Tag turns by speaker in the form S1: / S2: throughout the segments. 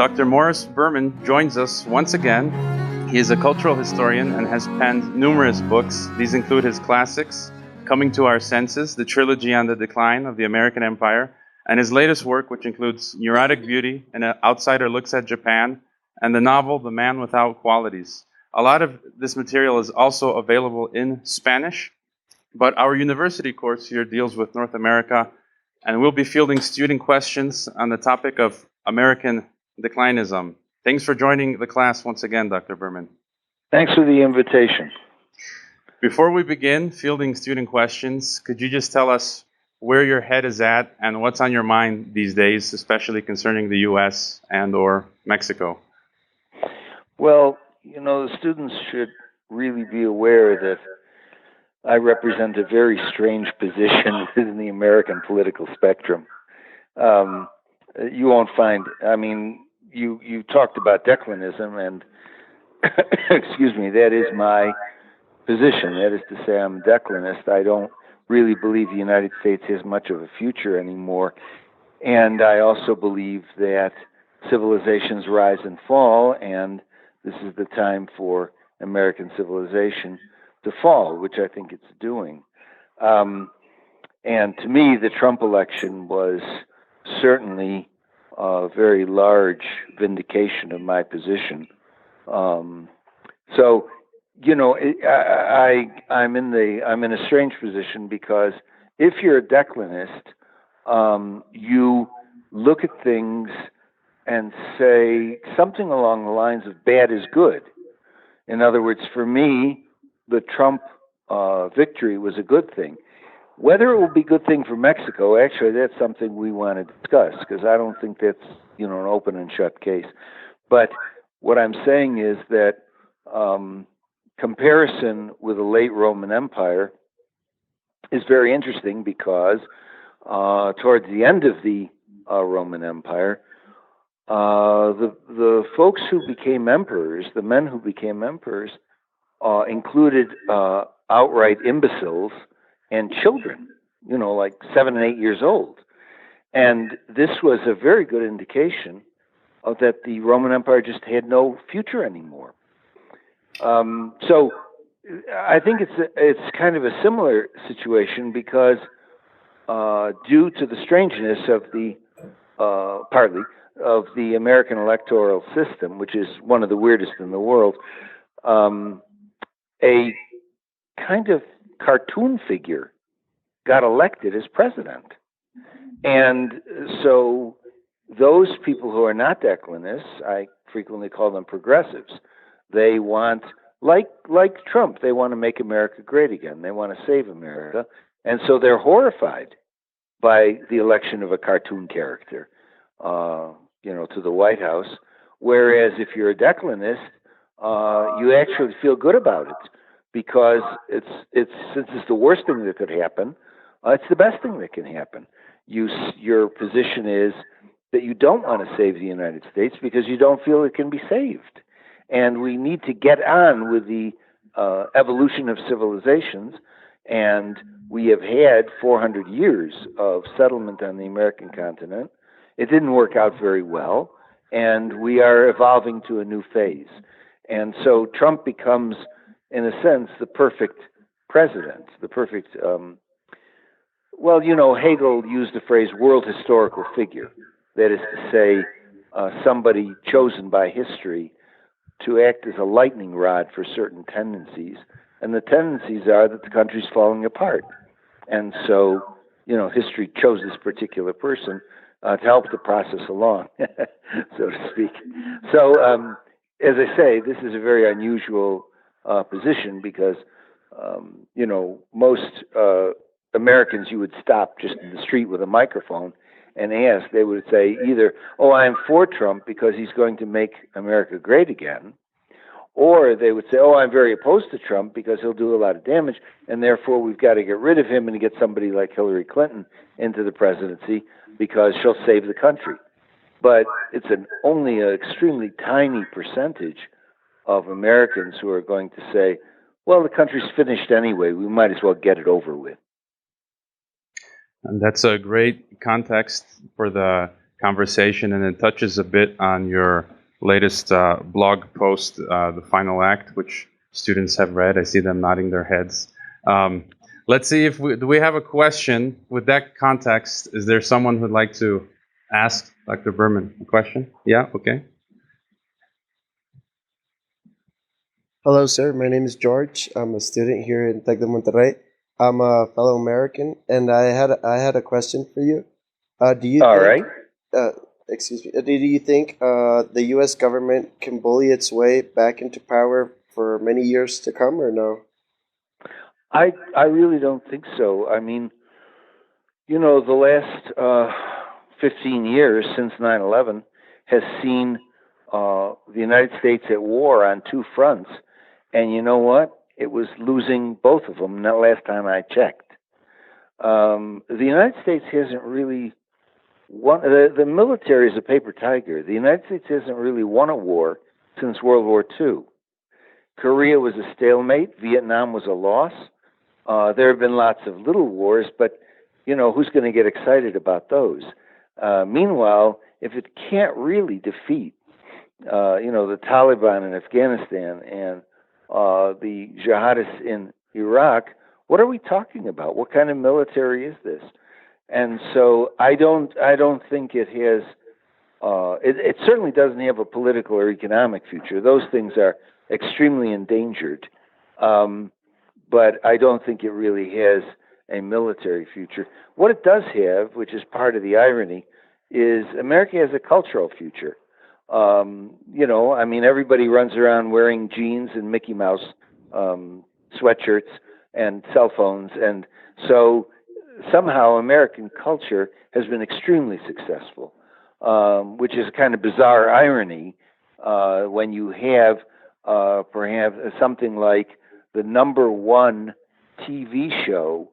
S1: Dr. Morris Berman joins us once again. He is a cultural historian and has penned numerous books. These include his classics, Coming to Our Senses, the trilogy on the decline of the American Empire, and his latest work, which includes Neurotic Beauty, An Outsider Looks at Japan, and the novel The Man Without Qualities. A lot of this material is also available in Spanish, but our university course here deals with North America, and we'll be fielding student questions on the topic of American declinism. Thanks for joining the class once again, Dr. Berman.
S2: Thanks for the invitation.
S1: Before we begin fielding student questions, could you just tell us where your head is at and what's on your mind these days, especially concerning the U.S. and or Mexico?
S2: Well, the students should really be aware that I represent a very strange position within the American political spectrum. You won't find, you talked about declinism, and excuse me, that is my position. That is to say, I'm a declinist. I don't really believe the United States has much of a future anymore. And I also believe that civilizations rise and fall, and this is the time for American civilization to fall, which I think it's doing. And to me, the Trump election was certainly a very large vindication of my position. I'm in a strange position because if you're a declinist, you look at things and say something along the lines of bad is good. In other words, for me, the Trump victory was a good thing. Whether it will be a good thing for Mexico, actually, that's something we want to discuss, because I don't think that's an open and shut case. But what I'm saying is that comparison with the late Roman Empire is very interesting because towards the end of the Roman Empire, the folks who became emperors, the men who became emperors, included outright imbeciles and children, like 7 and 8 years old. And this was a very good indication of that the Roman Empire just had no future anymore. So I think it's kind of a similar situation because due to the strangeness of the partly of the American electoral system, which is one of the weirdest in the world, a kind of cartoon figure got elected as president. And so those people who are not declinists, I frequently call them progressives, they want, like Trump, they want to make America great again. They want to save America. And so they're horrified by the election of a cartoon character, to the White House. Whereas if you're a declinist, you actually feel good about it because since it's the worst thing that could happen, it's the best thing that can happen. Your position is that you don't want to save the United States because you don't feel it can be saved. And we need to get on with the evolution of civilizations. And we have had 400 years of settlement on the American continent. It didn't work out very well. And we are evolving to a new phase. And so Trump becomes, in a sense, the perfect president, the perfect, Hegel used the phrase world historical figure. That is to say, somebody chosen by history to act as a lightning rod for certain tendencies. And the tendencies are that the country's falling apart. And so, history chose this particular person to help the process along, so to speak. So, as I say, this is a very unusual position because, most Americans you would stop just in the street with a microphone and ask, they would say either, I'm for Trump because he's going to make America great again, or they would say, I'm very opposed to Trump because he'll do a lot of damage, and therefore we've got to get rid of him and get somebody like Hillary Clinton into the presidency because she'll save the country. But it's only an extremely tiny percentage of Americans who are going to say, the country's finished anyway, we might as well get it over with.
S1: And that's a great context for the conversation, and it touches a bit on your latest blog post, The Final Act, which students have read. I see them nodding their heads. Let's see if do we have a question with that context. Is there someone who'd like to ask Dr. Berman a question? Yeah, okay.
S3: Hello, sir. My name is George. I'm a student here in Tec de Monterrey. I'm a fellow American, and I had a question for you. Do you
S2: All
S3: think,
S2: right.
S3: excuse me, do you think the U.S. government can bully its way back into power for many years to come, or no?
S2: I really don't think so. I mean, the last 15 years since 9/11 has seen the United States at war on two fronts. And you know what? It was losing both of them the last time I checked. The United States hasn't really won. The military is a paper tiger. The United States hasn't really won a war since World War II. Korea was a stalemate. Vietnam was a loss. There have been lots of little wars, but who's going to get excited about those? Meanwhile, if it can't really defeat, the Taliban in Afghanistan and the jihadists in Iraq, what are we talking about? What kind of military is this? And so I don't think it has. It certainly doesn't have a political or economic future. Those things are extremely endangered. But I don't think it really has a military future. What it does have, which is part of the irony, is America has a cultural future. Everybody runs around wearing jeans and Mickey Mouse sweatshirts and cell phones. And so somehow American culture has been extremely successful, which is a kind of bizarre irony when you have perhaps something like the number one TV show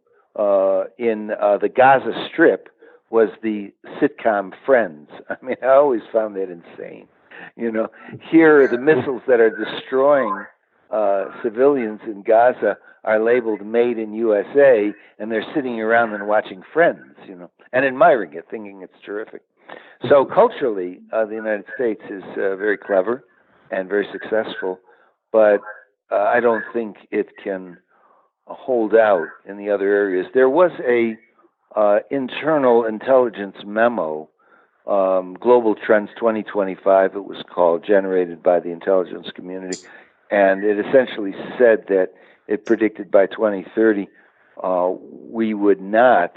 S2: in the Gaza Strip was the sitcom Friends. I mean, I always found that insane. Here the missiles that are destroying civilians in Gaza are labeled "Made in USA," and they're sitting around and watching Friends, and admiring it, thinking it's terrific. So culturally, the United States is very clever and very successful, but I don't think it can hold out in the other areas. There was a internal intelligence memo, Global Trends 2025, it was called, generated by the intelligence community, and it essentially said that it predicted by 2030 we would not,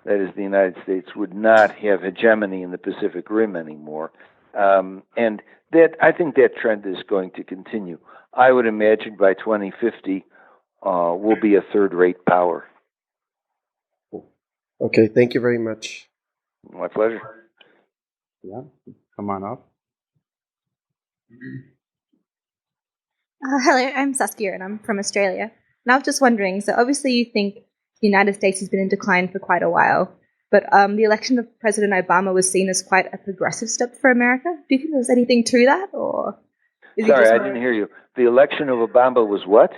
S2: that is, the United States would not have hegemony in the Pacific Rim anymore, and that I think that trend is going to continue. I would imagine by 2050 we'll be a third-rate power.
S3: Okay, thank you very much.
S2: My pleasure.
S1: Yeah, come on up.
S4: Hello, I'm Saskia and I'm from Australia. And I was just wondering, so obviously you think the United States has been in decline for quite a while, but the election of President Obama was seen as quite a progressive step for America. Do you think there's anything to that, or?
S2: Sorry, I didn't hear you. The election of Obama was what?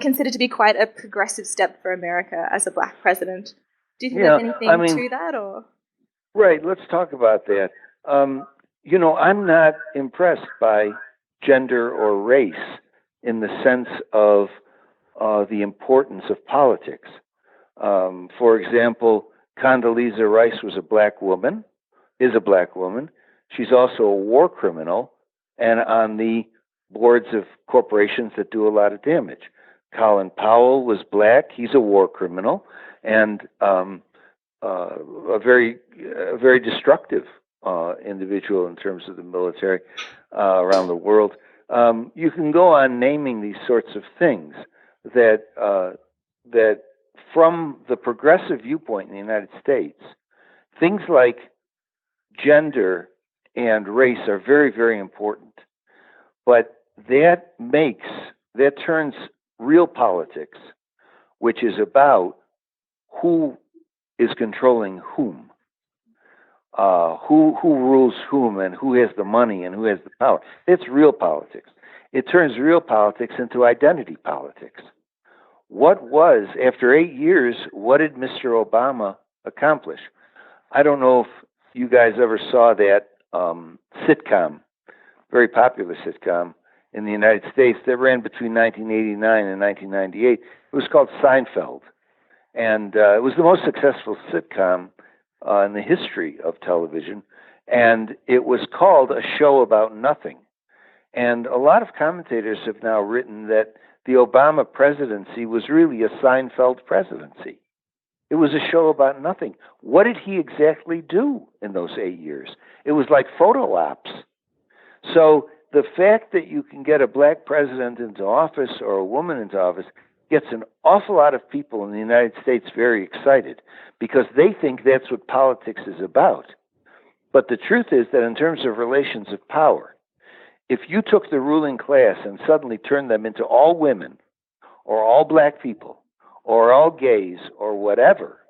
S4: Considered to be quite a progressive step for America as a black president. Do you think there's anything to that, or?
S2: Right, let's talk about that. I'm not impressed by gender or race in the sense of the importance of politics. For example, Condoleezza Rice was a black woman, is a black woman. She's also a war criminal and on the boards of corporations that do a lot of damage. Colin Powell was black. He's a war criminal and a very destructive individual in terms of the military around the world. You can go on naming these sorts of things that from the progressive viewpoint in the United States, things like gender and race are very, very important. But that turns real politics, which is about who is controlling whom, who rules whom, and who has the money and who has the power. It's real politics. It turns real politics into identity politics. After 8 years, what did Mr. Obama accomplish? I don't know if you guys ever saw that sitcom, very popular sitcom in the United States that ran between 1989 and 1998. It was called Seinfeld. And it was the most successful sitcom in the history of television. And it was called A Show About Nothing. And a lot of commentators have now written that the Obama presidency was really a Seinfeld presidency. It was a show about nothing. What did he exactly do in those 8 years? It was like photo ops. So the fact that you can get a black president into office or a woman into office gets an awful lot of people in the United States very excited because they think that's what politics is about. But the truth is that in terms of relations of power, if you took the ruling class and suddenly turned them into all women or all black people or all gays or whatever,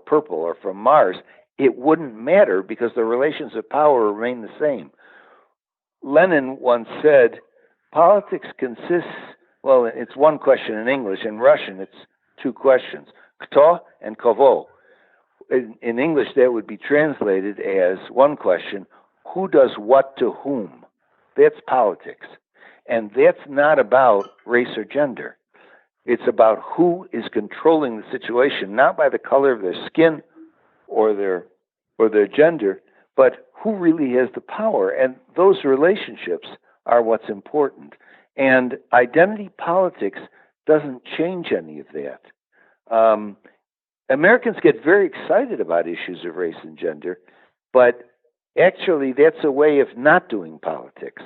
S2: purple or from Mars, it wouldn't matter because the relations of power remain the same. Lenin once said, politics consists, well, it's one question in English. In Russian, it's two questions, kto and kovo. In English, that would be translated as one question, who does what to whom? That's politics. And that's not about race or gender. It's about who is controlling the situation, not by the color of their skin or their gender, but who really has the power. And those relationships are what's important. And identity politics doesn't change any of that. Americans get very excited about issues of race and gender, but actually that's a way of not doing politics.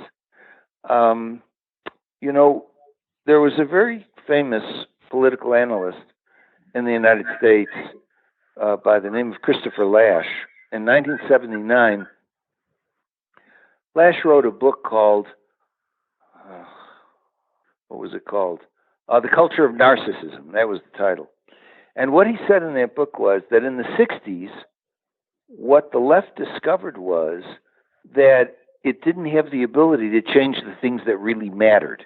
S2: There was a very famous political analyst in the United States by the name of Christopher Lasch. In 1979, Lasch wrote a book called, what was it called? The Culture of Narcissism. That was the title. And what he said in that book was that in the 60s, what the left discovered was that it didn't have the ability to change the things that really mattered,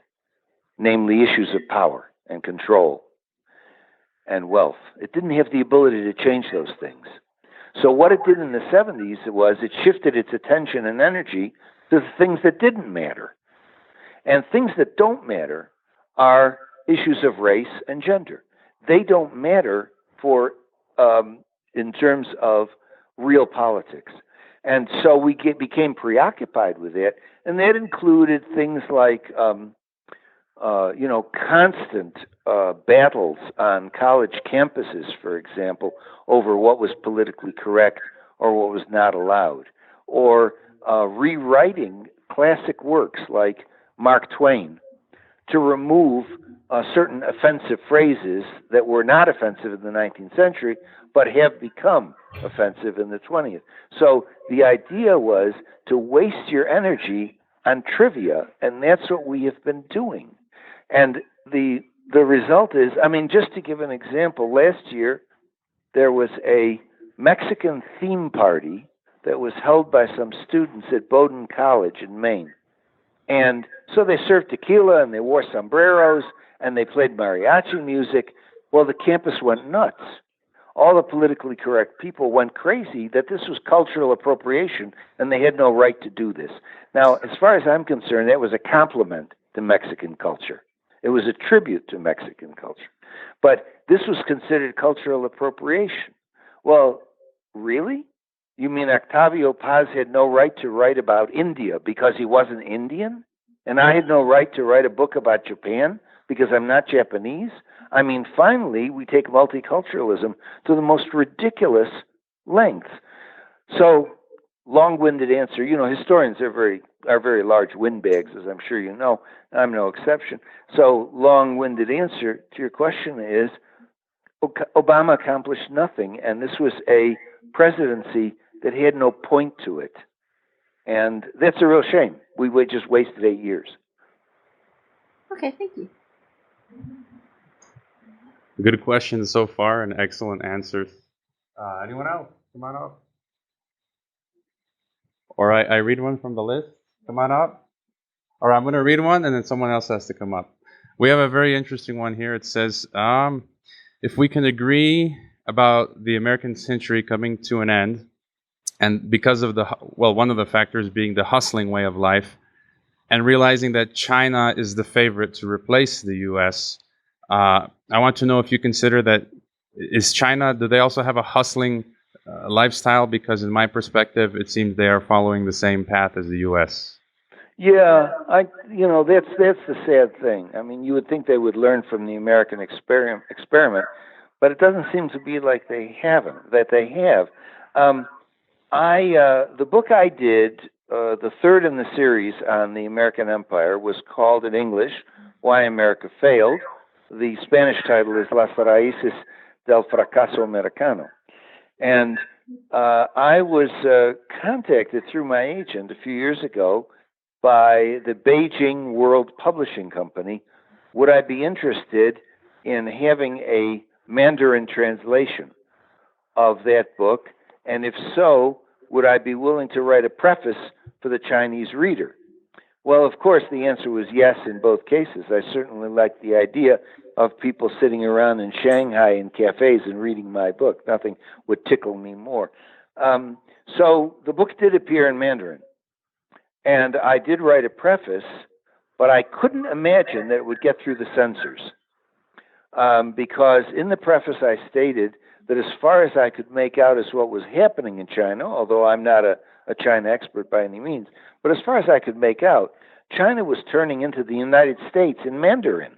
S2: namely issues of power and control and wealth. It didn't have the ability to change those things. So what it did in the 70s was it shifted its attention and energy to the things that didn't matter. And things that don't matter are issues of race and gender. They don't matter for in terms of real politics. And so we became preoccupied with it, and that included things like constant battles on college campuses, for example, over what was politically correct or what was not allowed, or rewriting classic works like Mark Twain to remove certain offensive phrases that were not offensive in the 19th century, but have become offensive in the 20th. So the idea was to waste your energy on trivia, and that's what we have been doing. And the result is, just to give an example, last year there was a Mexican theme party that was held by some students at Bowdoin College in Maine. And so they served tequila and they wore sombreros and they played mariachi music. Well, the campus went nuts. All the politically correct people went crazy that this was cultural appropriation and they had no right to do this. Now, as far as I'm concerned, that was a compliment to Mexican culture. It was a tribute to Mexican culture. But this was considered cultural appropriation. Well, really? You mean Octavio Paz had no right to write about India because he wasn't Indian? And I had no right to write a book about Japan because I'm not Japanese? Finally, we take multiculturalism to the most ridiculous lengths. So, long-winded answer. Historians are very large windbags, as I'm sure you know. I'm no exception. So, long-winded answer to your question is, Obama accomplished nothing, and this was a presidency that had no point to it. And that's a real shame. We just wasted 8 years.
S4: Okay, thank you.
S1: Good questions so far and excellent answers. Anyone else? Come on up. Or I read one from the list. Come on up. Or I'm going to read one and then someone else has to come up. We have a very interesting one here. It says, if we can agree about the American century coming to an end, and because of one of the factors being the hustling way of life, and realizing that China is the favorite to replace the U.S. I want to know if you consider that, is China, do they also have a hustling lifestyle? Because in my perspective, it seems they are following the same path as the U.S.
S2: Yeah, that's the sad thing. I mean, you would think they would learn from the American experiment, but it doesn't seem to be like they have. The book I did, the third in the series on the American Empire, was called in English "Why America Failed." The Spanish title is "Las Raíces del Fracaso Americano," and I was contacted through my agent a few years ago by the Beijing World Publishing Company. Would I be interested in having a Mandarin translation of that book? And if so, would I be willing to write a preface for the Chinese reader? Well, of course, the answer was yes in both cases. I certainly liked the idea of people sitting around in Shanghai in cafes and reading my book. Nothing would tickle me more. So the book did appear in Mandarin. And I did write a preface, but I couldn't imagine that it would get through the censors. Because in the preface I stated that as far as I could make out as what was happening in China, although I'm not a China expert by any means, but as far as I could make out, China was turning into the United States in Mandarin.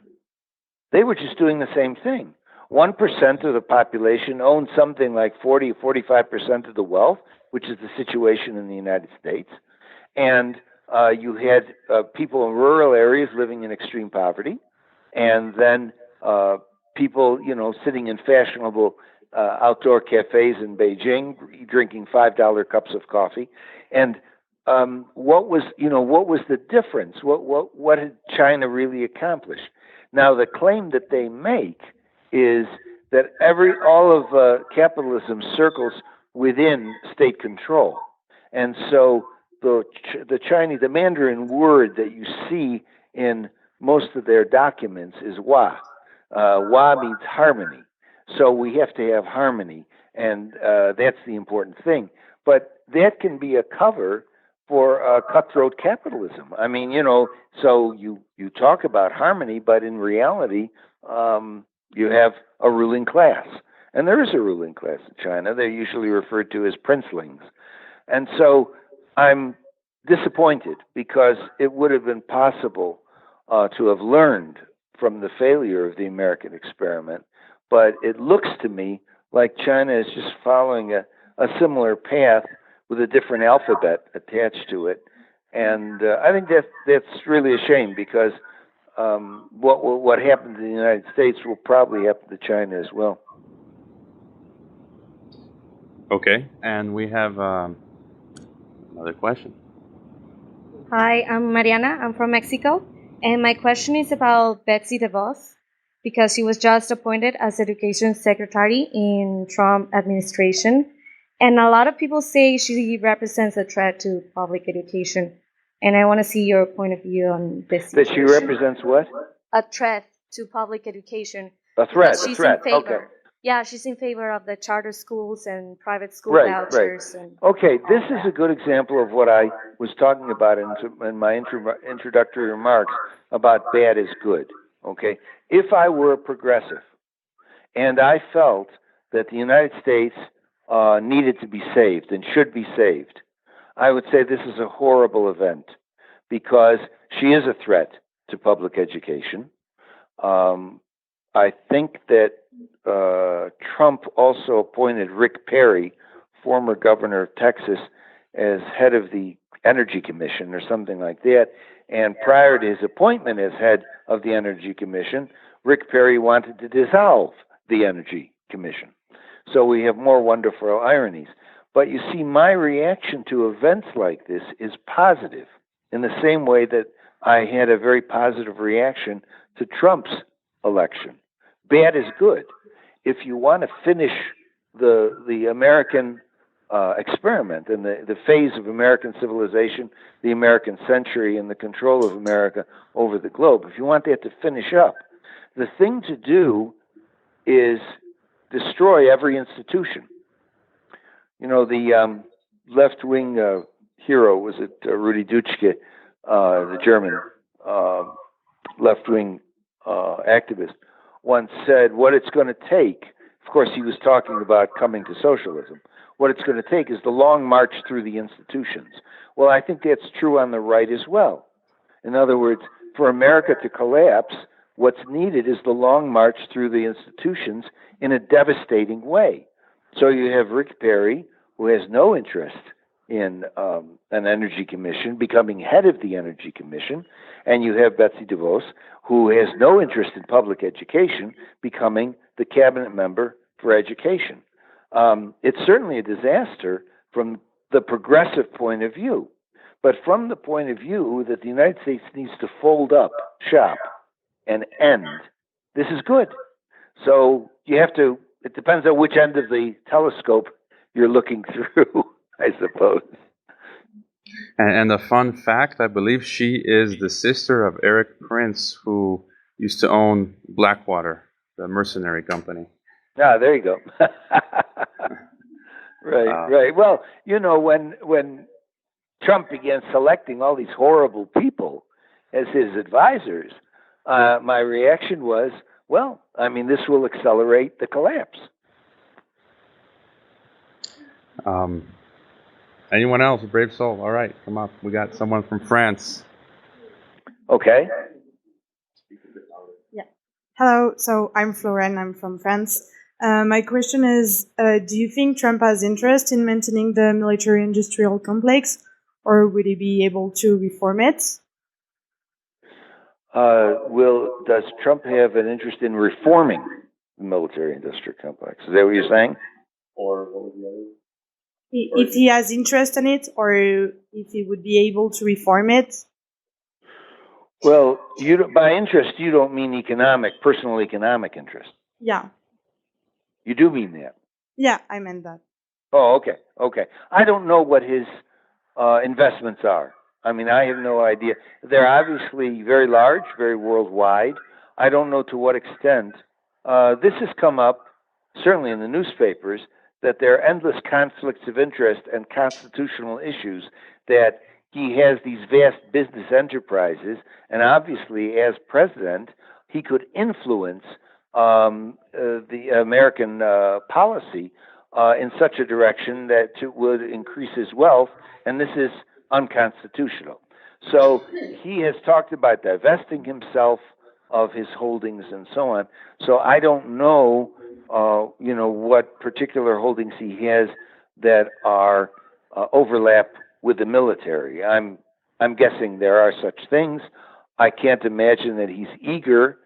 S2: They were just doing the same thing. 1% of the population owned something like 40 or 45% of the wealth, which is the situation in the United States. And you had people in rural areas living in extreme poverty, and then people, sitting in fashionable outdoor cafes in Beijing, drinking $5 cups of coffee. And what was the difference? What had China really accomplished? Now, the claim that they make is that all of capitalism circles within state control, and so the Mandarin word that you see in most of their documents is "wa." "Wa" means harmony, so we have to have harmony, and that's the important thing. But that can be a cover for cutthroat capitalism. I mean, so you talk about harmony, but in reality, you have a ruling class, and there is a ruling class in China. They're usually referred to as princelings, and so I'm disappointed because it would have been possible to have learned from the failure of the American experiment, but it looks to me like China is just following a similar path with a different alphabet attached to it, and I think that's really a shame because what happened to the United States will probably happen to China as well.
S1: Okay, and we have another question.
S5: Hi, I'm Mariana. I'm from Mexico. And my question is about Betsy DeVos, because she was just appointed as Education Secretary in Trump administration. And a lot of people say she represents a threat to public education. And I want to see your point of view on this.
S2: That she represents what?
S5: A threat to public education.
S2: A threat,
S5: she's
S2: a threat,
S5: in favor.
S2: Okay.
S5: Yeah, she's in favor of the charter schools and private school vouchers.
S2: Right. Okay, this is a good example of what I was talking about in my introductory remarks about bad is good. Okay, if I were a progressive and I felt that the United States needed to be saved and should be saved, I would say this is a horrible event because she is a threat to public education. I think that Trump also appointed Rick Perry, former governor of Texas, as head of the Energy Commission or something like that. And prior to his appointment as head of the Energy Commission, Rick Perry wanted to dissolve the Energy Commission. So we have more wonderful ironies. But you see, my reaction to events like this is positive, in the same way that I had a very positive reaction to Trump's election. Bad is good. If you want to finish the American experiment and the phase of American civilization, the American century, and the control of America over the globe, if you want that to finish up, the thing to do is destroy every institution. left-wing hero, was it Rudi Dutschke, the German left-wing activist, once said, what it's going to take, of course he was talking about coming to socialism, what it's going to take is the long march through the institutions. Well, I think that's true on the right as well. In other words, for America to collapse, what's needed is the long march through the institutions in a devastating way. So you have Rick Perry, who has no interest in an energy commission, becoming head of the energy commission, and you have Betsy DeVos, who has no interest in public education, becoming the cabinet member for education. It's certainly a disaster from the progressive point of view, but from the point of view that the United States needs to fold up shop and end, this is good. So you have to, it depends on which end of the telescope you're looking through, I suppose.
S1: And a fun fact, I believe she is the sister of Eric Prince, who used to own Blackwater, the mercenary company.
S2: Ah, there you go. Right. Well, you know, when Trump began selecting all these horrible people as his advisors, my reaction was, well, I mean, this will accelerate the collapse.
S1: Anyone else? A brave soul. All right, come up. We got someone from France.
S2: Okay.
S6: Yeah. Hello. So I'm Florent. I'm from France. My question is, do you think Trump has interest in maintaining the military-industrial complex, or would he be able to reform it?
S2: Does Trump have an interest in reforming the military-industrial complex? Is that what you're saying? Or what was the other?
S6: If he has interest in it, or if he would be able to reform it?
S2: Well, by interest, you don't mean personal economic interest.
S6: Yeah.
S2: You do mean that?
S6: Yeah, I meant that.
S2: Oh, okay. I don't know what his investments are. I mean, I have no idea. They're obviously very large, very worldwide. I don't know to what extent. This has come up, certainly in the newspapers, that there are endless conflicts of interest and constitutional issues, that he has these vast business enterprises, and obviously, as president, he could influence the American policy in such a direction that it would increase his wealth, and this is unconstitutional. So he has talked about divesting himself of his holdings and so on. So I don't know, what particular holdings he has that are overlap with the military. I'm guessing there are such things. I can't imagine that he's eager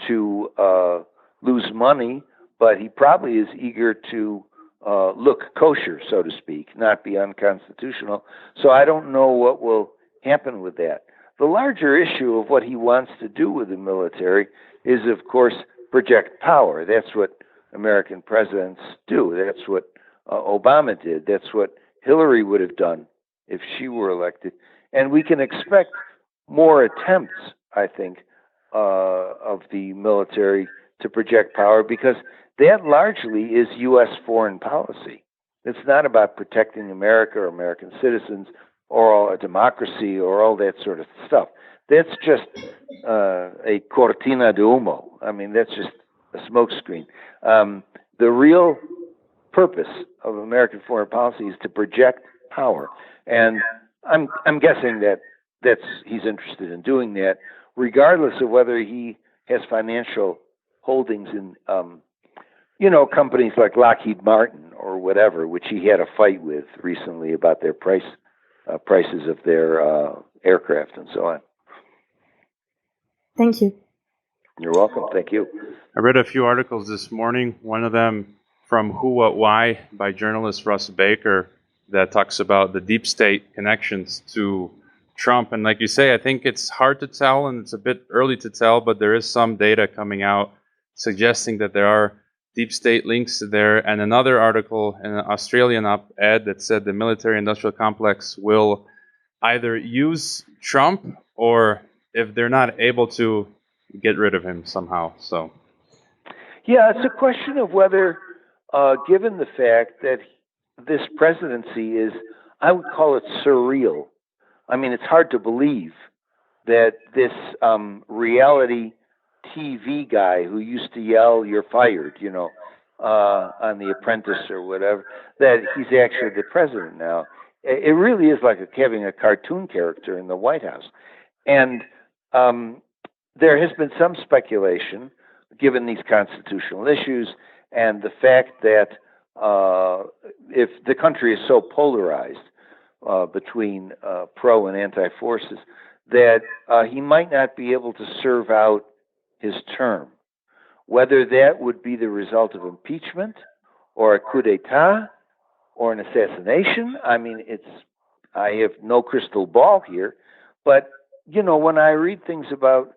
S2: to lose money, but he probably is eager to look kosher, so to speak, not be unconstitutional. So I don't know what will happen with that. The larger issue of what he wants to do with the military is, of course, project power. That's what American presidents do. That's what Obama did. That's what Hillary would have done if she were elected. And we can expect more attempts, I think, of the military to project power, because that largely is U.S. foreign policy. It's not about protecting America or American citizens or a democracy or all that sort of stuff. That's just a cortina de humo. I mean, that's just a smokescreen. The real purpose of American foreign policy is to project power, and I'm guessing that he's interested in doing that, regardless of whether he has financial holdings in companies like Lockheed Martin or whatever, which he had a fight with recently about their prices of their aircraft and so on.
S6: Thank you.
S2: You're welcome. Thank you.
S1: I read a few articles this morning, one of them from Who, What, Why by journalist Russ Baker, that talks about the deep state connections to Trump. And like you say, I think it's hard to tell, and it's a bit early to tell, but there is some data coming out suggesting that there are deep state links there. And another article in an Australian op-ed that said the military-industrial complex will either use Trump, or if they're not able to, get rid of him somehow. So,
S2: yeah, it's a question of whether, given the fact that this presidency is I would call it surreal. I mean, it's hard to believe that this reality TV guy who used to yell, "You're fired," on The Apprentice or whatever, that he's actually the president now. It really is like having a cartoon character in the White House. And there has been some speculation, given these constitutional issues and the fact that if the country is so polarized between pro and anti forces, that he might not be able to serve out his term. Whether that would be the result of impeachment or a coup d'etat or an assassination, I mean, I have no crystal ball here, but when I read things about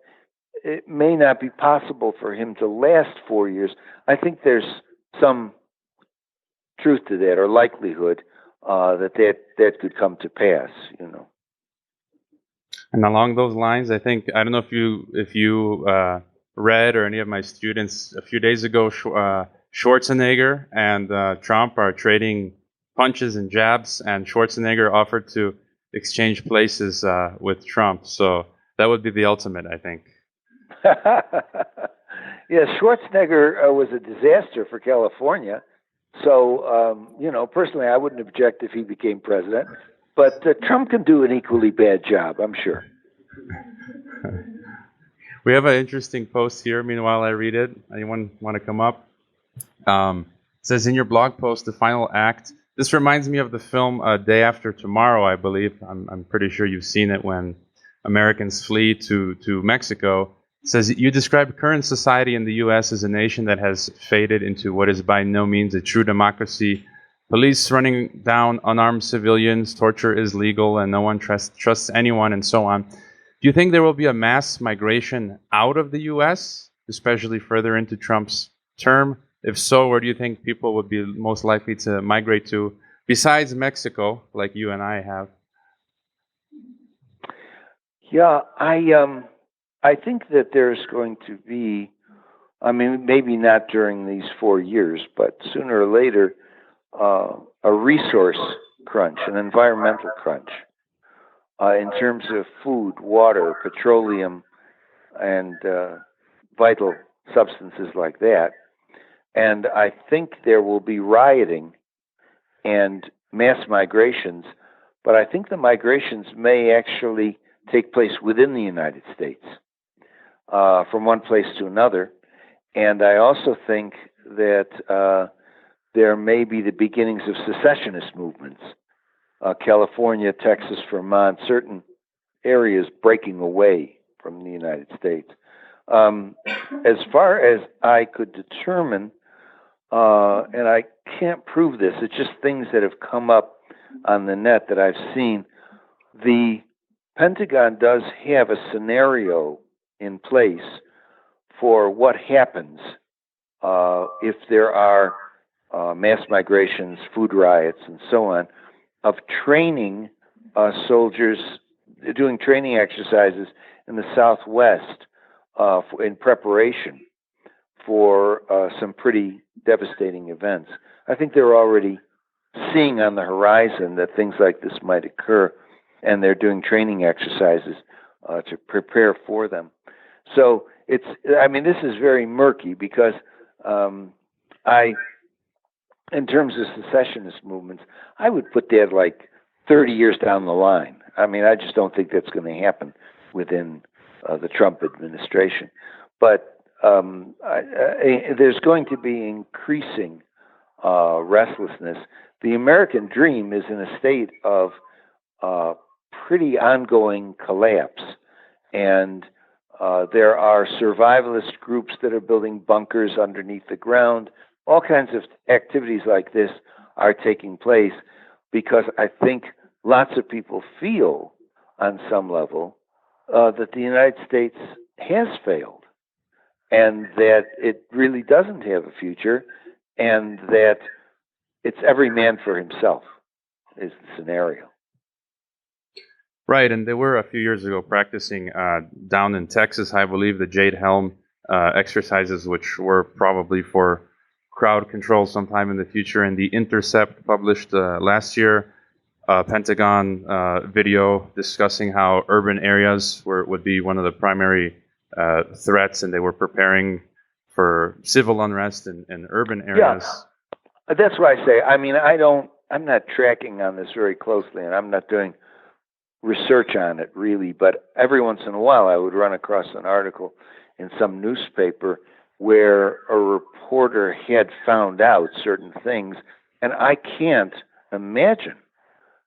S2: it may not be possible for him to last 4 years, I think there's some truth to that, or likelihood that could come to pass.
S1: And along those lines, I don't know if you read, or any of my students, a few days ago, Schwarzenegger and Trump are trading punches and jabs, and Schwarzenegger offered to exchange places with Trump. So that would be the ultimate, I think.
S2: Yeah, Schwarzenegger was a disaster for California. So, personally, I wouldn't object if he became president. But Trump can do an equally bad job, I'm sure.
S1: We have an interesting post here. Meanwhile, I read it. Anyone want to come up? It says, in your blog post, the final act. This reminds me of the film Day After Tomorrow, I believe. I'm pretty sure you've seen it, when Americans flee to Mexico. It says, you describe current society in the U.S. as a nation that has faded into what is by no means a true democracy. Police running down unarmed civilians, torture is legal, and no one trusts anyone, and so on. Do you think there will be a mass migration out of the U.S., especially further into Trump's term? If so, where do you think people would be most likely to migrate to, besides Mexico, like you and I have?
S2: Yeah, I think that there's going to be, maybe not during these 4 years, but sooner or later, a resource crunch, an environmental crunch, in terms of food, water, petroleum, and vital substances like that. And I think there will be rioting and mass migrations, but I think the migrations may actually take place within the United States, from one place to another. And I also think that there may be the beginnings of secessionist movements. California, Texas, Vermont, certain areas breaking away from the United States. As far as I could determine, and I can't prove this, it's just things that have come up on the net that I've seen, the Pentagon does have a scenario in place for what happens if there are mass migrations, food riots, and so on, of training soldiers, doing training exercises in the Southwest in preparation for some pretty devastating events. I think they're already seeing on the horizon that things like this might occur, and they're doing training exercises to prepare for them. So this is very murky, because in terms of secessionist movements, I would put that like 30 years down the line. I just don't think that's going to happen within the Trump administration. But there's going to be increasing restlessness. The American dream is in a state of pretty ongoing collapse. And there are survivalist groups that are building bunkers underneath the ground. All kinds of activities like this are taking place because I think lots of people feel on some level that the United States has failed, and that it really doesn't have a future, and that it's every man for himself is the scenario.
S1: Right, and they were a few years ago practicing down in Texas, I believe, the Jade Helm exercises, which were probably for crowd control sometime in the future. And The Intercept published last year Pentagon video discussing how urban areas would be one of the primary threats, and they were preparing for civil unrest in urban areas.
S2: Yeah, that's what I say. I mean, I'm not tracking on this very closely, and I'm not doing research on it really, but every once in a while I would run across an article in some newspaper where a reporter had found out certain things, and I can't imagine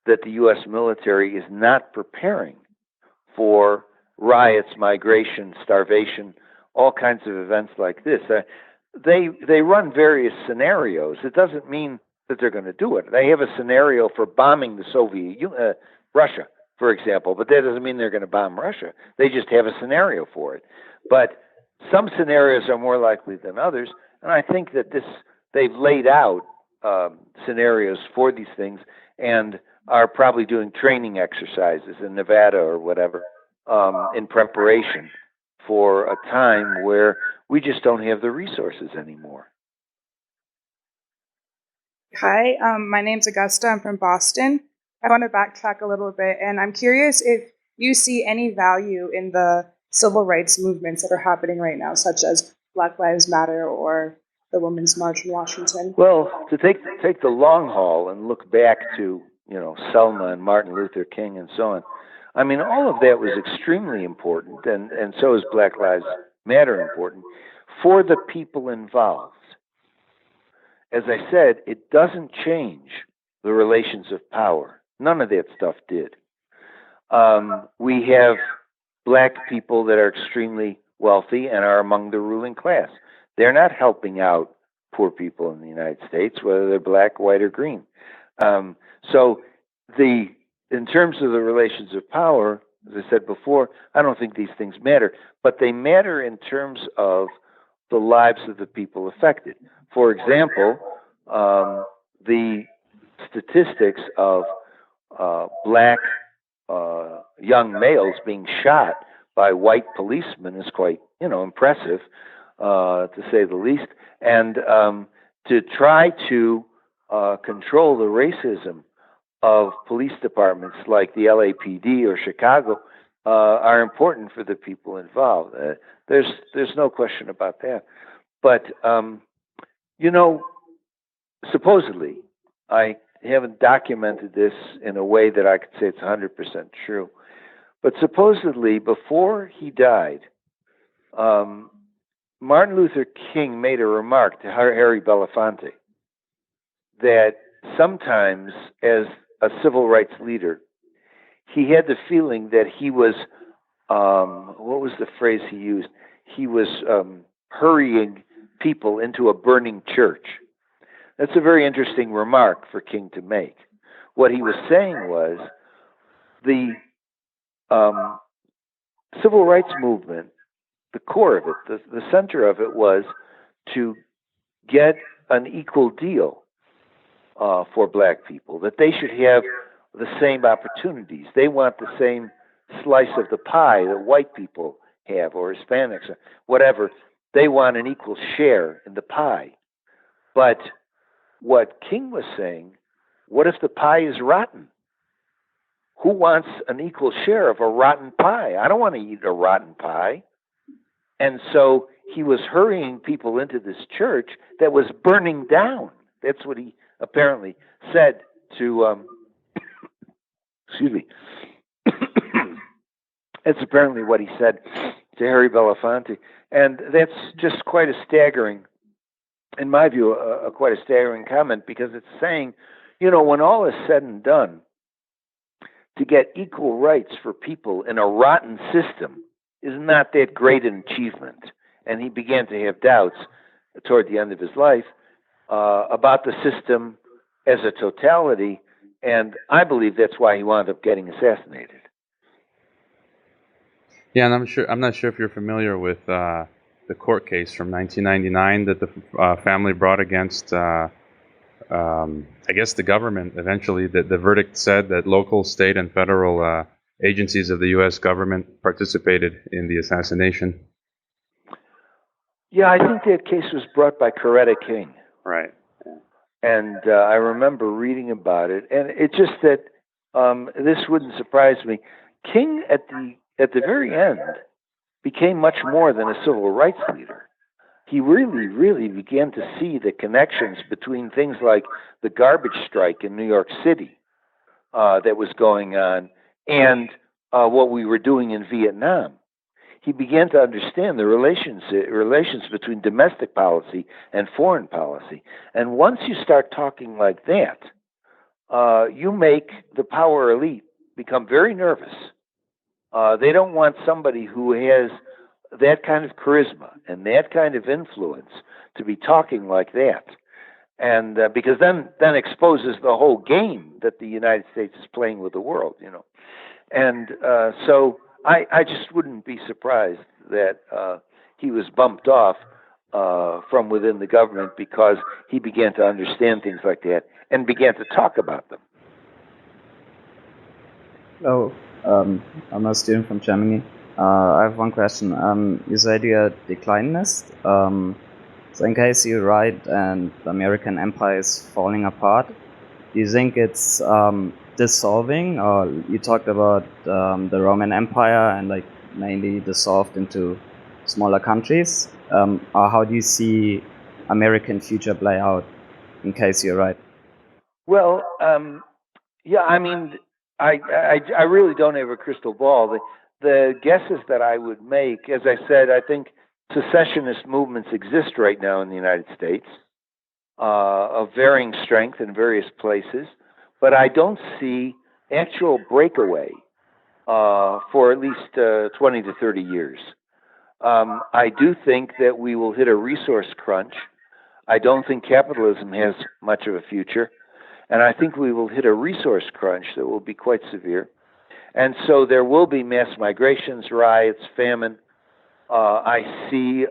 S2: that the U.S. military is not preparing for riots, migration, starvation, all kinds of events like this. They run various scenarios. It doesn't mean that they're going to do it. They have a scenario for bombing the Russia, for example, but that doesn't mean they're going to bomb Russia. They just have a scenario for it. But some scenarios are more likely than others, and I think that they've laid out scenarios for these things and are probably doing training exercises in Nevada or whatever in preparation for a time where we just don't have the resources anymore.
S6: Hi, my name's Augusta. I'm from Boston. I want to backtrack a little bit, and I'm curious if you see any value in the civil rights movements that are happening right now, such as Black Lives Matter or the Women's March in Washington.
S2: Well, to take the long haul and look back to, Selma and Martin Luther King and so on, I mean, all of that was extremely important, and so is Black Lives Matter important for the people involved. As I said, it doesn't change the relations of power. None of that stuff did. We have black people that are extremely wealthy and are among the ruling class. They're not helping out poor people in the United States, whether they're black, white, or green. So in terms of the relations of power, as I said before, I don't think these things matter, but they matter in terms of the lives of the people affected. For example, the statistics of black young males being shot by white policemen is quite, impressive, to say the least. And to try to control the racism of police departments like the LAPD or Chicago are important for the people involved. There's no question about that. But supposedly, I haven't documented this in a way that I could say it's 100% true, but supposedly before he died, Martin Luther King made a remark to Harry Belafonte that sometimes as a civil rights leader, he had the feeling that he was, what was the phrase he used? He was hurrying people into a burning church. That's a very interesting remark for King to make. What he was saying was the civil rights movement, the core of it, the center of it was to get an equal deal for black people, that they should have the same opportunities. They want the same slice of the pie that white people have, or Hispanics, or whatever. They want an equal share in the pie. But what King was saying, what if the pie is rotten? Who wants an equal share of a rotten pie? I don't want to eat a rotten pie. And so he was hurrying people into this church that was burning down. That's what he apparently said to, excuse me. That's apparently what he said to Harry Belafonte. And that's just quite a staggering, in my view, quite a staggering comment, because it's saying, when all is said and done, to get equal rights for people in a rotten system is not that great an achievement. And he began to have doubts toward the end of his life about the system as a totality, and I believe that's why he wound up getting assassinated.
S1: Yeah, and I'm not sure if you're familiar with the court case from 1999 that the family brought against, I guess, the government. Eventually, the verdict said that local, state, and federal agencies of the U.S. government participated in the assassination.
S2: Yeah, I think that case was brought by Coretta King.
S1: Right.
S2: And I remember reading about it, and it's just that this wouldn't surprise me. King, at the very end, became much more than a civil rights leader. He really, really began to see the connections between things like the garbage strike in New York City that was going on and what we were doing in Vietnam. He began to understand the relations between domestic policy and foreign policy. And once you start talking like that, you make the power elite become very nervous. They don't want somebody who has that kind of charisma and that kind of influence to be talking like that. And because then exposes the whole game that the United States is playing with the world, you know. And so I just wouldn't be surprised that he was bumped off from within the government because he began to understand things like that and began to talk about them.
S7: Hello, I'm a student from Germany. I have one question. You said you're a declinist. So in case you're right and the American empire is falling apart, do you think it's dissolving? Or you talked about the Roman Empire and like mainly dissolved into smaller countries. Or how do you see American future play out in case you're right?
S2: Well, yeah, I mean, I really don't have a crystal ball. The guesses that I would make, as I said, I think secessionist movements exist right now in the United States of varying strength in various places, but I don't see actual breakaway for at least 20 to 30 years. I do think that we will hit a resource crunch. I don't think capitalism has much of a future, and I think we will hit a resource crunch that will be quite severe. And so there will be mass migrations, riots, famine. I see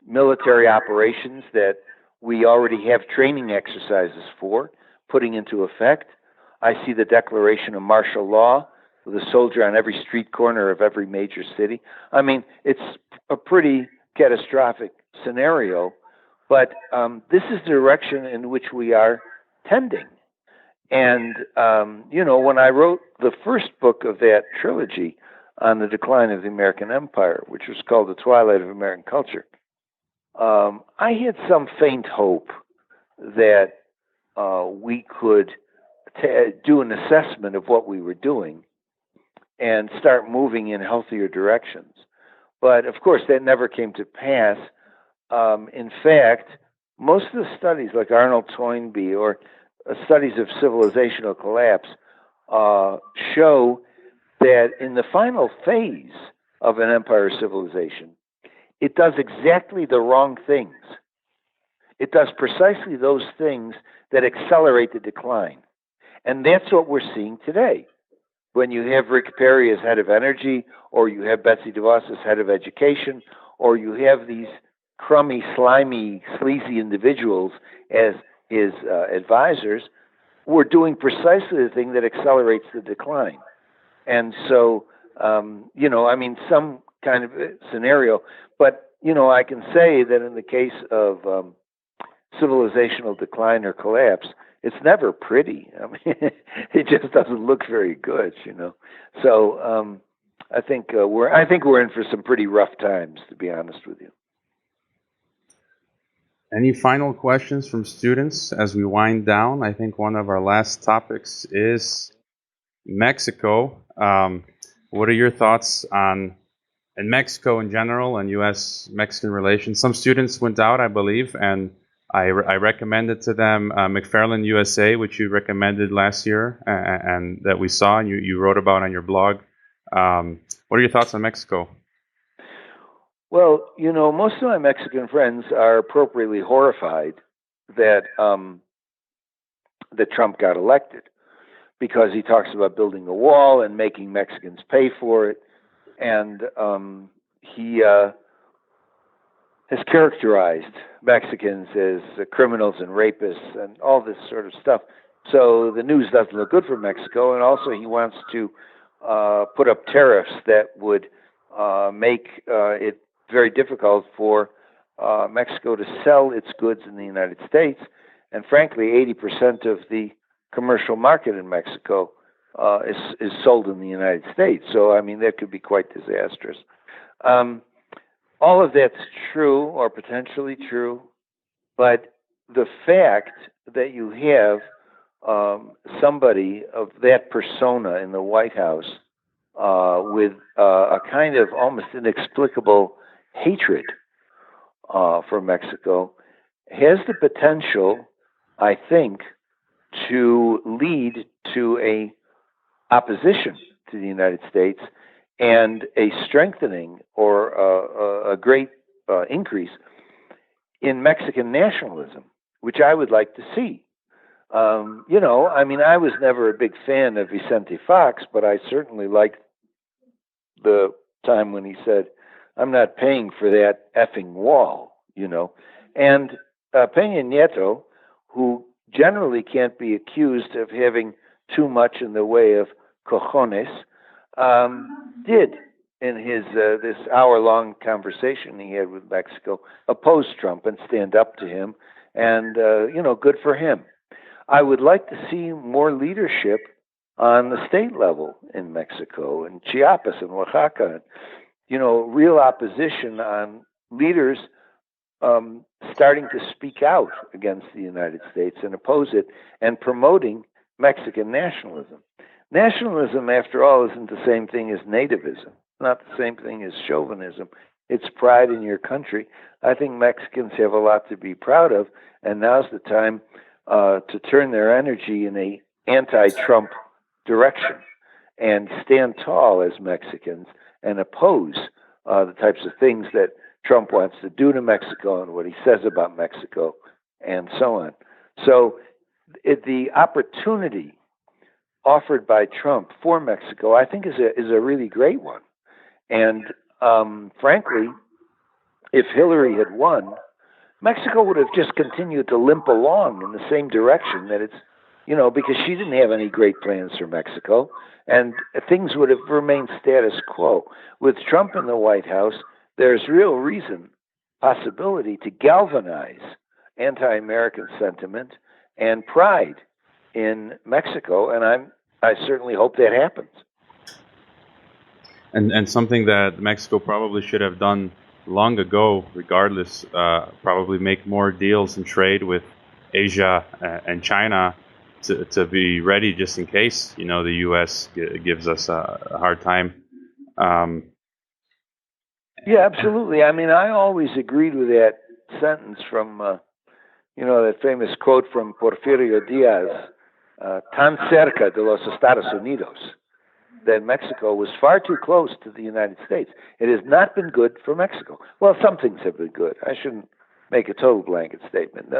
S2: military operations that we already have training exercises for putting into effect. I see the declaration of martial law with a soldier on every street corner of every major city. I mean, it's a pretty catastrophic scenario, but this is the direction in which we are tending. And, you know, when I wrote the first book of that trilogy on the decline of the American empire, which was called The Twilight of American Culture, I had some faint hope that we could do an assessment of what we were doing and start moving in healthier directions. But, of course, that never came to pass. In fact, most of the studies like Arnold Toynbee or studies of civilizational collapse show that in the final phase of an empire civilization, it does exactly the wrong things. It does precisely those things that accelerate the decline. And that's what we're seeing today. When you have Rick Perry as head of energy, or you have Betsy DeVos as head of education, or you have these crummy, slimy, sleazy individuals as his advisors, we're doing precisely the thing that accelerates the decline. And so, you know, I mean, some kind of scenario, but, you know, I can say that in the case of civilizational decline or collapse, it's never pretty. I mean, it just doesn't look very good, you know. So I think we're in for some pretty rough times, to be honest with you.
S1: Any final questions from students as we wind down? I think one of our last topics is Mexico. What are your thoughts on in Mexico in general and U.S.-Mexican relations? Some students went out, I believe, and I recommended to them McFarland USA, which you recommended last year and that we saw and you wrote about on your blog. What are your thoughts on Mexico?
S2: Well, you know, most of my Mexican friends are appropriately horrified that that Trump got elected because he talks about building a wall and making Mexicans pay for it. And he has characterized Mexicans as criminals and rapists and all this sort of stuff. So the news doesn't look good for Mexico. And also he wants to put up tariffs that would make it very difficult for Mexico to sell its goods in the United States. And frankly, 80% of the commercial market in Mexico is sold in the United States. So, I mean, that could be quite disastrous. All of that's true or potentially true, but the fact that you have somebody of that persona in the White House with a kind of almost inexplicable hatred for Mexico has the potential, I think, to lead to a opposition to the United States and a strengthening or a great increase in Mexican nationalism, which I would like to see. I mean, I was never a big fan of Vicente Fox, but I certainly liked the time when he said, "I'm not paying for that effing wall," And Peña Nieto, who generally can't be accused of having too much in the way of cojones, did in his this hour-long conversation he had with Mexico oppose Trump and stand up to him, and good for him. I would like to see more leadership on the state level in Mexico and Chiapas and Oaxaca. Real opposition on leaders starting to speak out against the United States and oppose it and promoting Mexican nationalism. Nationalism, after all, isn't the same thing as nativism, not the same thing as chauvinism. It's pride in your country. I think Mexicans have a lot to be proud of, and now's the time to turn their energy in a anti-Trump direction and stand tall as Mexicans and oppose the types of things that Trump wants to do to Mexico and what he says about Mexico and so on. So the opportunity offered by Trump for Mexico, I think, is a really great one. And frankly, if Hillary had won, Mexico would have just continued to limp along in the same direction that it's, because she didn't have any great plans for Mexico, and things would have remained status quo. With Trump in the White House, there's real possibility to galvanize anti-American sentiment and pride in Mexico, and I certainly hope that happens.
S1: And something that Mexico probably should have done long ago, regardless, probably make more deals and trade with Asia and China to be ready just in case, the U.S. gives us a hard time.
S2: Yeah, absolutely. I mean, I always agreed with that sentence from, that famous quote from Porfirio Diaz, tan cerca de los Estados Unidos, that Mexico was far too close to the United States. It has not been good for Mexico. Well, some things have been good. I shouldn't make a total blanket statement.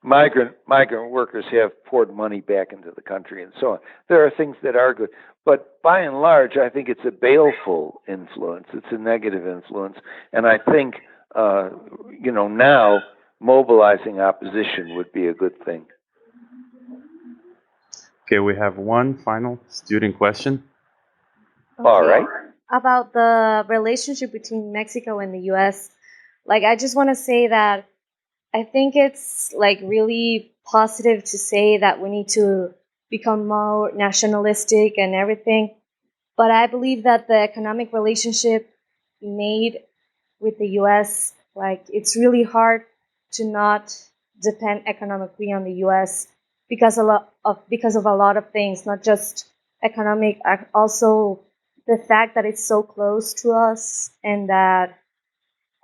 S2: Migrant workers have poured money back into the country and so on. There are things that are good. But by and large, I think it's a baleful influence. It's a negative influence. And I think, now mobilizing opposition would be a good thing.
S1: Okay, we have one final student question.
S5: Okay.
S2: All right.
S5: About the relationship between Mexico and the U.S., I just want to say that I think it's really positive to say that we need to become more nationalistic and everything. But I believe that the economic relationship made with the U.S., it's really hard to not depend economically on the U.S. because of a lot of things, not just economic, also the fact that it's so close to us and that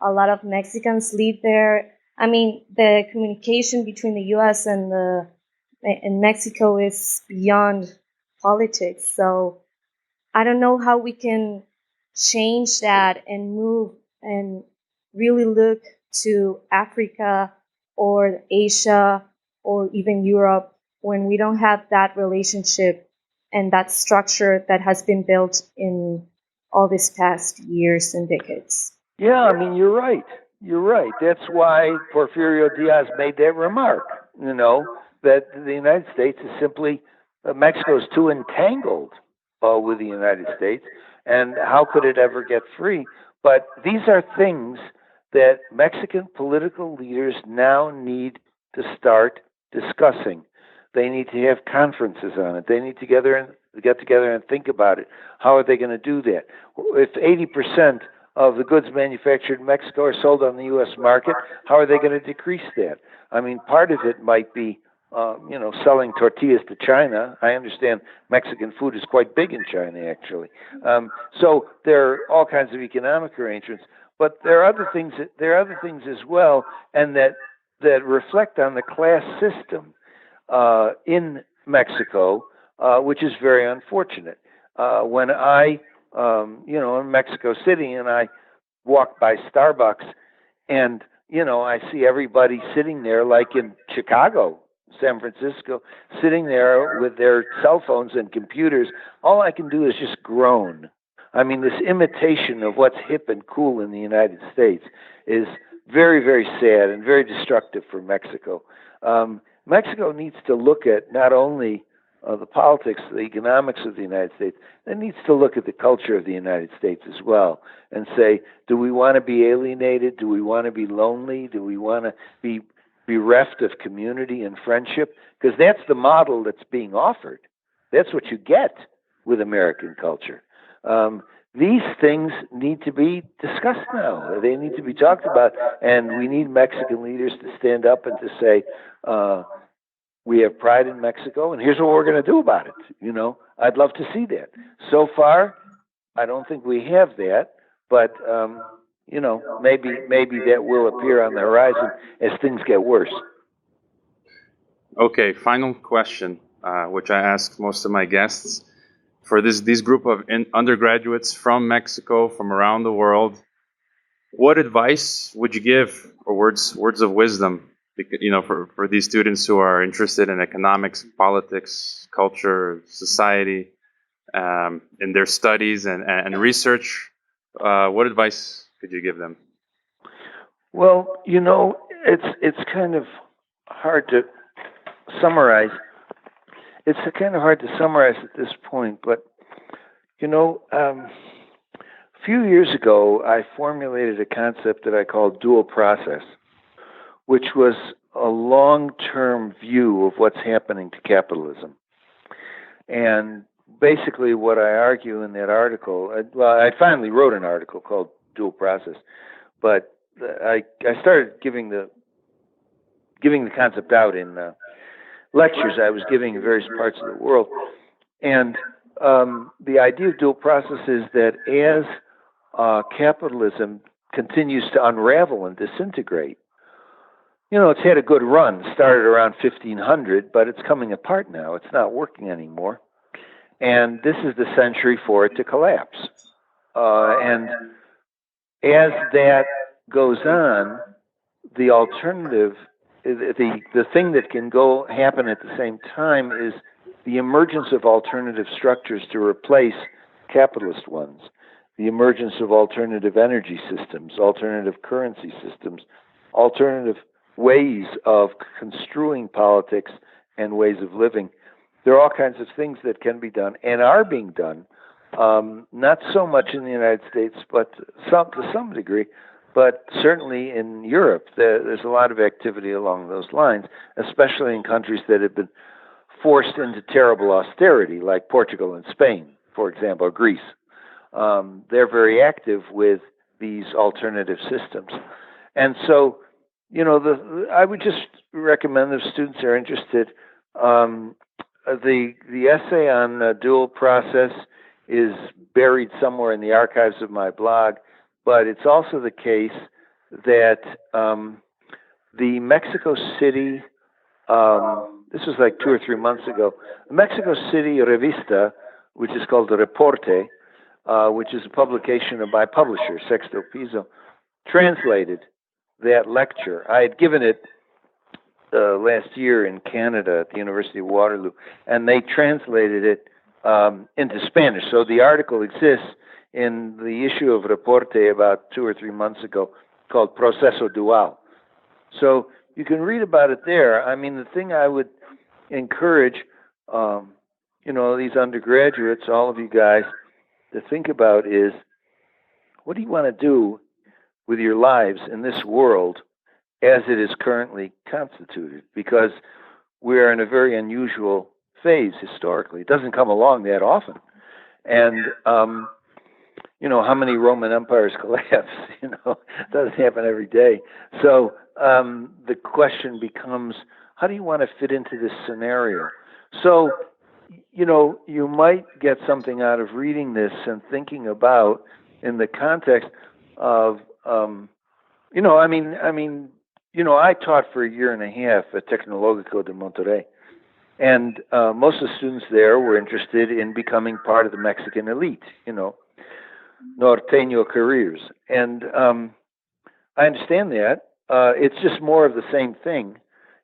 S5: a lot of Mexicans live there. I mean, the communication between the U.S. and Mexico is beyond politics. So I don't know how we can change that and move and really look to Africa or Asia or even Europe when we don't have that relationship and that structure that has been built in all these past years and decades.
S2: Yeah, I mean, you're right. You're right. That's why Porfirio Diaz made that remark, that the United States is simply, Mexico is too entangled with the United States, and how could it ever get free? But these are things that Mexican political leaders now need to start discussing. They need to have conferences on it. They need to get together and think about it. How are they going to do that? If 80% of the goods manufactured in Mexico are sold on the U.S. market, how are they going to decrease that? I mean, part of it might be, selling tortillas to China. I understand Mexican food is quite big in China, actually. So there are all kinds of economic arrangements, but there are other things. There are other things as well, and that reflect on the class system in Mexico, which is very unfortunate. When I in Mexico City, and I walk by Starbucks, and I see everybody sitting there, like in Chicago, San Francisco, sitting there with their cell phones and computers. All I can do is just groan. I mean, this imitation of what's hip and cool in the United States is very, very sad and very destructive for Mexico. Mexico needs to look at not only the politics, the economics of the United States, it needs to look at the culture of the United States as well and say, do we want to be alienated? Do we want to be lonely? Do we want to be bereft of community and friendship? Because that's the model that's being offered. That's what you get with American culture. These things need to be discussed now. They need to be talked about, and we need Mexican leaders to stand up and to say, we have pride in Mexico, and here's what we're going to do about it. I'd love to see that. So far, I don't think we have that, but maybe that will appear on the horizon as things get worse.
S1: Okay, final question, which I ask most of my guests. For these group of undergraduates from Mexico, from around the world, what advice would you give, or words of wisdom, for these students who are interested in economics, politics, culture, society, in their studies and research? What advice could you give them?
S2: Well, it's kind of hard to summarize. It's kind of hard to summarize at this point, but a few years ago, I formulated a concept that I called dual process, which was a long-term view of what's happening to capitalism. And basically what I argue in that article, I finally wrote an article called Dual Process, but I started giving the concept out in lectures I was giving in various parts of the world. And the idea of dual process is that as capitalism continues to unravel and disintegrate, it's had a good run, started around 1500, but it's coming apart now. It's not working anymore. And this is the century for it to collapse. And as that goes on, the alternative, the thing that can happen at the same time is the emergence of alternative structures to replace capitalist ones, the emergence of alternative energy systems, alternative currency systems, alternative ways of construing politics and ways of living. There are all kinds of things that can be done and are being done, not so much in the United States, but to some degree, but certainly in Europe. There's a lot of activity along those lines, especially in countries that have been forced into terrible austerity, like Portugal and Spain, for example, or Greece. They're very active with these alternative systems. And so, I would just recommend if students are interested, the essay on dual process is buried somewhere in the archives of my blog, but it's also the case that the Mexico City, this was like 2 or 3 months ago, the Mexico City Revista, which is called the Reporte, which is a publication of my publisher, Sexto Piso, translated that lecture. I had given it last year in Canada at the University of Waterloo, and they translated it into Spanish. So the article exists in the issue of Reporte about 2 or 3 months ago called Proceso Dual. So you can read about it there. I mean, the thing I would encourage, these undergraduates, all of you guys, to think about is, what do you want to do with your lives in this world as it is currently constituted? Because we're in a very unusual phase historically. It doesn't come along that often. And, how many Roman empires collapse? It doesn't happen every day. So the question becomes, how do you want to fit into this scenario? So, you might get something out of reading this and thinking about in the context of, I taught for a year and a half at Tecnológico de Monterrey. And most of the students there were interested in becoming part of the Mexican elite, norteño careers. And I understand that. It's just more of the same thing.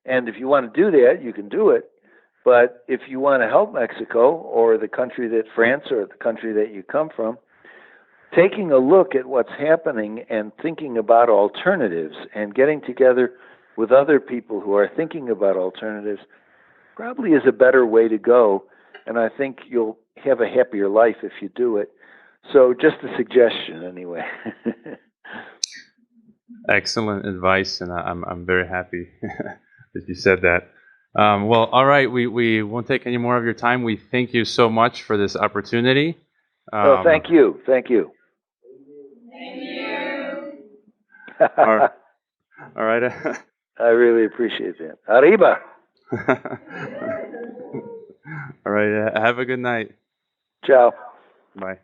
S2: And if you want to do that, you can do it. But if you want to help Mexico or the country that France or the country that you come from, taking a look at what's happening and thinking about alternatives and getting together with other people who are thinking about alternatives probably is a better way to go. And I think you'll have a happier life if you do it. So just a suggestion anyway.
S1: Excellent advice, and I'm very happy that you said that. Well, all right, we won't take any more of your time. We thank you so much for this opportunity.
S2: Well, thank you. Thank you.
S1: All right.
S2: I really appreciate that. Arriba.
S1: All right. Have a good night.
S2: Ciao.
S1: Bye.